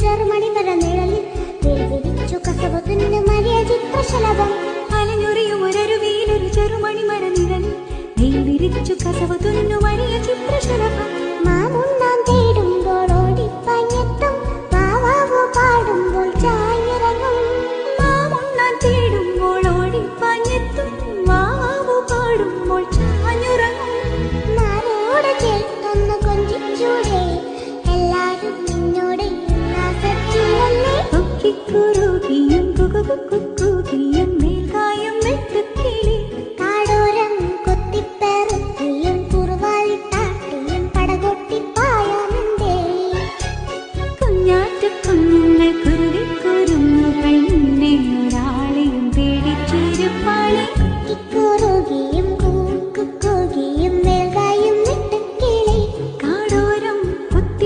ചെറുമണി മര നിഴലിൽ വിരിച്ചു കസവത്തിന് മരിയ ചിത്രശലഭം അലഞ്ഞൊറിയും ഒരരുവിയിലൊരു ചെറുമണി മര നിഴലിൽ വിരിച്ചു കസവത്തുന്നു മരിയ ചിത്രശലഭം മാമുണ്ണാൻ തേടുമ്പോൾ ഓടിപ്പഞ്ഞെത്തും വാവാവോ പാടുമ്പോൾ ചാഞ്ഞിറങ്ങും മാമുണ്ണാൻ തേടുമ്പോൾ ഓടിപ്പഞ്ഞെത്തും വാവാവോ പാടുമ്പോൾ ചാഞ്ഞുറങ്ങും മാരോട് ചേർത്തൊന്ന് കൊഞ്ചിച്ചൂടെ എല്ലാരും നിന്നോട് ഉല്ലാസത്തിലല്ലേ കുറുകിയും കുകുകുക്കു